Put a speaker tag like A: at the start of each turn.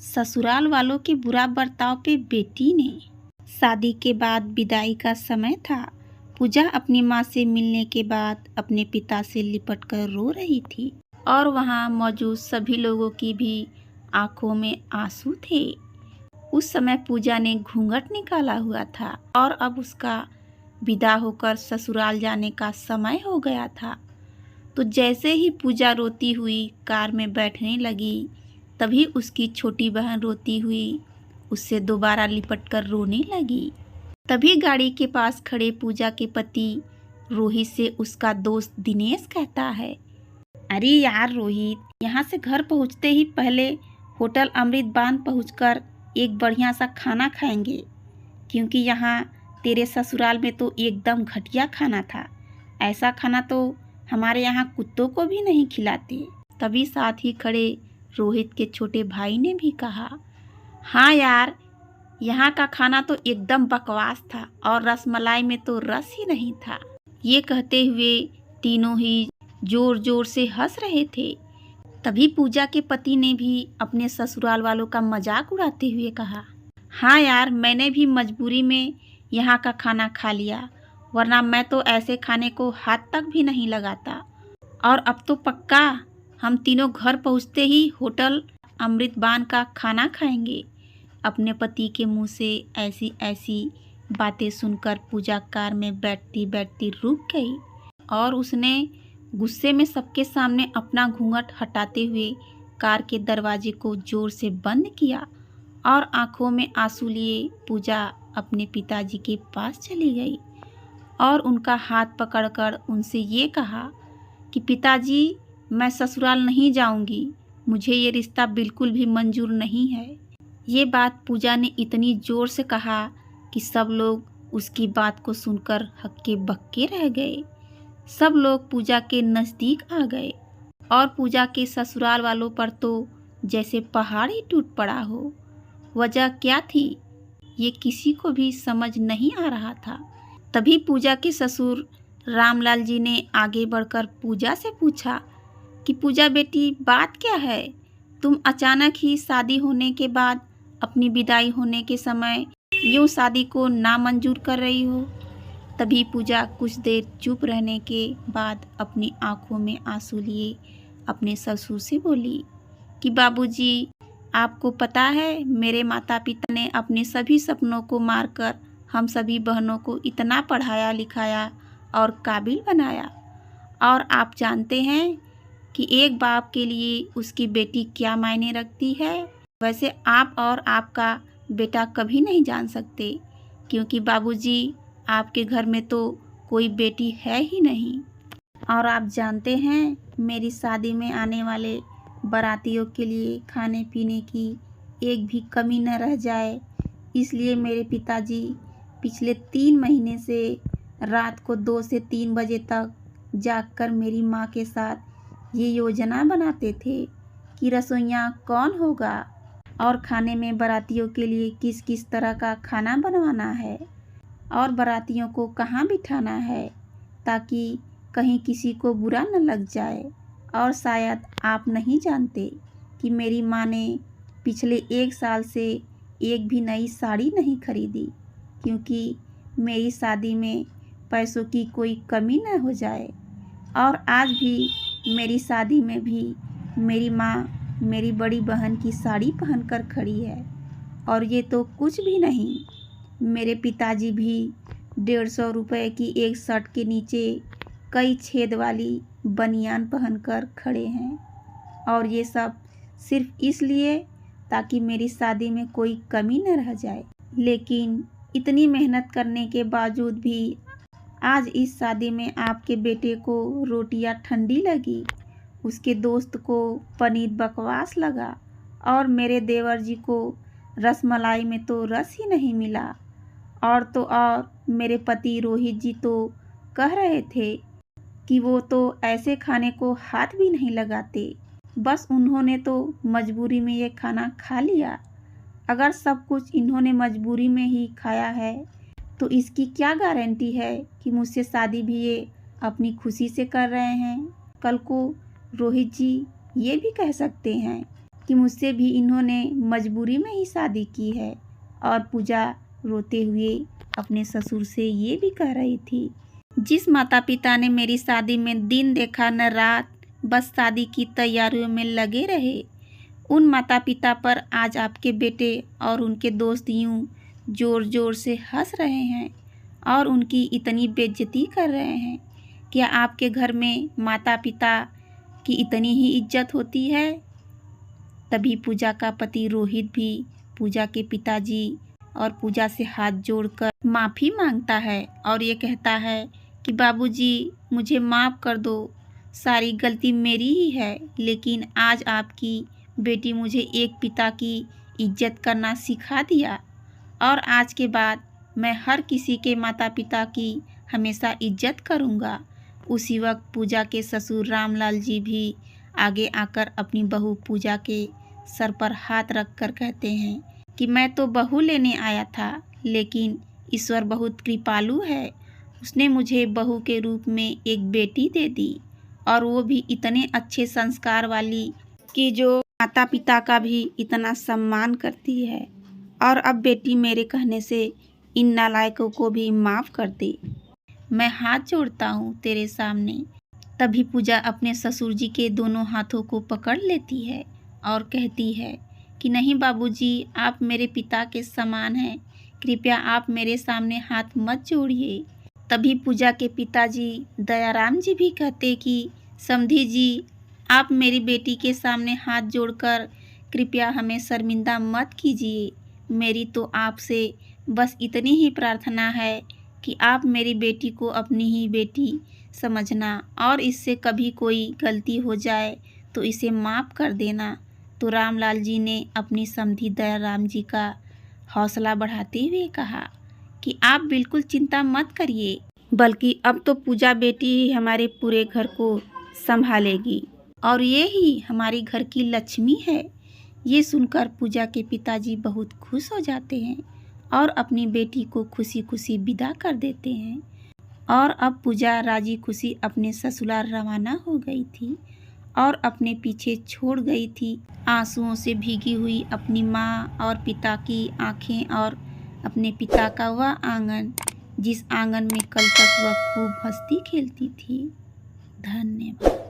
A: ससुराल वालों के बुरा बर्ताव पे बेटी ने। शादी के बाद विदाई का समय था। पूजा अपनी माँ से मिलने के बाद अपने पिता से लिपट कर रो रही थी और वहाँ मौजूद सभी लोगों की भी आंखों में आंसू थे। उस समय पूजा ने घूंघट निकाला हुआ था और अब उसका विदा होकर ससुराल जाने का समय हो गया था। तो जैसे ही पूजा रोती हुई कार में बैठने लगी, तभी उसकी छोटी बहन रोती हुई उससे दोबारा लिपट कर रोने लगी। तभी गाड़ी के पास खड़े पूजा के पति रोहित से उसका दोस्त दिनेश कहता है, अरे यार रोहित, यहाँ से घर पहुँचते ही पहले होटल अमृत बान पहुँचकर एक बढ़िया सा खाना खाएंगे, क्योंकि यहाँ तेरे ससुराल में तो एकदम घटिया खाना था। ऐसा खाना तो हमारे यहाँ कुत्तों को भी नहीं खिलाते। तभी साथ ही खड़े रोहित के छोटे भाई ने भी कहा, हाँ यार, यहाँ का खाना तो एकदम बकवास था और रसमलाई में तो रस ही नहीं था। ये कहते हुए तीनों ही जोर जोर से हंस रहे थे। तभी पूजा के पति ने भी अपने ससुराल वालों का मजाक उड़ाते हुए कहा, हाँ यार, मैंने भी मजबूरी में यहाँ का खाना खा लिया, वरना मैं तो ऐसे खाने को हाथ तक भी नहीं लगाता। और अब तो पक्का हम तीनों घर पहुँचते ही होटल अमृत बान का खाना खाएंगे। अपने पति के मुंह से ऐसी ऐसी बातें सुनकर पूजा कार में बैठती बैठती रुक गई और उसने गुस्से में सबके सामने अपना घूंघट हटाते हुए कार के दरवाजे को जोर से बंद किया और आंखों में आंसू लिए पूजा अपने पिताजी के पास चली गई और उनका हाथ पकड़कर उनसे ये कहा कि पिताजी, मैं ससुराल नहीं जाऊंगी, मुझे ये रिश्ता बिल्कुल भी मंजूर नहीं है। ये बात पूजा ने इतनी ज़ोर से कहा कि सब लोग उसकी बात को सुनकर हक्के बक्के रह गए। सब लोग पूजा के नज़दीक आ गए और पूजा के ससुराल वालों पर तो जैसे पहाड़ ही टूट पड़ा हो। वजह क्या थी, ये किसी को भी समझ नहीं आ रहा था। तभी पूजा के ससुर रामलाल जी ने आगे बढ़कर पूजा से पूछा कि पूजा बेटी, बात क्या है? तुम अचानक ही शादी होने के बाद अपनी विदाई होने के समय यूँ शादी को नामंजूर कर रही हो। तभी पूजा कुछ देर चुप रहने के बाद अपनी आंखों में आंसू लिए अपने ससुर से बोली कि बाबूजी, आपको पता है, मेरे माता पिता ने अपने सभी सपनों को मारकर हम सभी बहनों को इतना पढ़ाया लिखाया और काबिल बनाया, और आप जानते हैं कि एक बाप के लिए उसकी बेटी क्या मायने रखती है। वैसे आप और आपका बेटा कभी नहीं जान सकते, क्योंकि बाबूजी, आपके घर में तो कोई बेटी है ही नहीं। और आप जानते हैं, मेरी शादी में आने वाले बारातियों के लिए खाने पीने की एक भी कमी न रह जाए, इसलिए मेरे पिताजी पिछले 3 महीने से रात को 2 से 3 बजे तक जागकर मेरी माँ के साथ ये योजना बनाते थे कि रसोइया कौन होगा और खाने में बारातियों के लिए किस किस तरह का खाना बनवाना है और बारातियों को कहाँ बिठाना है, ताकि कहीं किसी को बुरा न लग जाए। और शायद आप नहीं जानते कि मेरी माँ ने पिछले 1 साल से एक भी नई साड़ी नहीं खरीदी, क्योंकि मेरी शादी में पैसों की कोई कमी न हो जाए। और आज भी मेरी शादी में भी मेरी माँ मेरी बड़ी बहन की साड़ी पहनकर खड़ी है। और ये तो कुछ भी नहीं, मेरे पिताजी भी 150 रुपये की एक शर्ट के नीचे कई छेद वाली बनियान पहनकर खड़े हैं। और ये सब सिर्फ इसलिए ताकि मेरी शादी में कोई कमी न रह जाए। लेकिन इतनी मेहनत करने के बावजूद भी आज इस शादी में आपके बेटे को रोटियां ठंडी लगी, उसके दोस्त को पनीर बकवास लगा और मेरे देवर जी को रसमलाई में तो रस ही नहीं मिला। और तो और मेरे पति रोहित जी तो कह रहे थे कि वो तो ऐसे खाने को हाथ भी नहीं लगाते, बस उन्होंने तो मजबूरी में ये खाना खा लिया। अगर सब कुछ इन्होंने मजबूरी में ही खाया है तो इसकी क्या गारंटी है कि मुझसे शादी भी ये अपनी खुशी से कर रहे हैं। कल को रोहित जी ये भी कह सकते हैं कि मुझसे भी इन्होंने मजबूरी में ही शादी की है। और पूजा रोते हुए अपने ससुर से ये भी कह रही थी, जिस माता पिता ने मेरी शादी में दिन देखा न रात, बस शादी की तैयारियों में लगे रहे, उन माता पिता पर आज आपके बेटे और उनके दोस्त यूं जोर जोर से हंस रहे हैं और उनकी इतनी बेइज्जती कर रहे हैं। क्या आपके घर में माता पिता की इतनी ही इज्जत होती है? तभी पूजा का पति रोहित भी पूजा के पिताजी और पूजा से हाथ जोड़कर माफ़ी मांगता है और ये कहता है कि बाबूजी, मुझे माफ़ कर दो, सारी गलती मेरी ही है, लेकिन आज आपकी बेटी मुझे एक पिता की इज्जत करना सिखा दिया और आज के बाद मैं हर किसी के माता पिता की हमेशा इज्जत करूँगा। उसी वक्त पूजा के ससुर रामलाल जी भी आगे आकर अपनी बहू पूजा के सर पर हाथ रख कर कहते हैं कि मैं तो बहू लेने आया था, लेकिन ईश्वर बहुत कृपालु है, उसने मुझे बहू के रूप में एक बेटी दे दी और वो भी इतने अच्छे संस्कार वाली कि जो माता पिता का भी इतना सम्मान करती है। और अब बेटी मेरे कहने से इन नालायकों को भी माफ़ कर दे, मैं हाथ जोड़ता हूँ तेरे सामने। तभी पूजा अपने ससुर जी के दोनों हाथों को पकड़ लेती है और कहती है कि नहीं बाबूजी, आप मेरे पिता के समान हैं, कृपया आप मेरे सामने हाथ मत जोड़िए। तभी पूजा के पिताजी दयाराम जी भी कहते कि समधी जी, आप मेरी बेटी के सामने हाथ जोड़कर कृपया हमें शर्मिंदा मत कीजिए। मेरी तो आपसे बस इतनी ही प्रार्थना है कि आप मेरी बेटी को अपनी ही बेटी समझना और इससे कभी कोई गलती हो जाए तो इसे माफ़ कर देना। तो रामलाल जी ने अपनी समधी दयाराम जी का हौसला बढ़ाते हुए कहा कि आप बिल्कुल चिंता मत करिए, बल्कि अब तो पूजा बेटी ही हमारे पूरे घर को संभालेगी और ये ही हमारी घर की लक्ष्मी है। ये सुनकर पूजा के पिताजी बहुत खुश हो जाते हैं और अपनी बेटी को खुशी खुशी विदा कर देते हैं। और अब पूजा राजी खुशी अपने ससुराल रवाना हो गई थी और अपने पीछे छोड़ गई थी आंसुओं से भीगी हुई अपनी माँ और पिता की आंखें और अपने पिता का वह आंगन, जिस आंगन में कल तक वह खूब हंसती खेलती थी। धन्यवाद।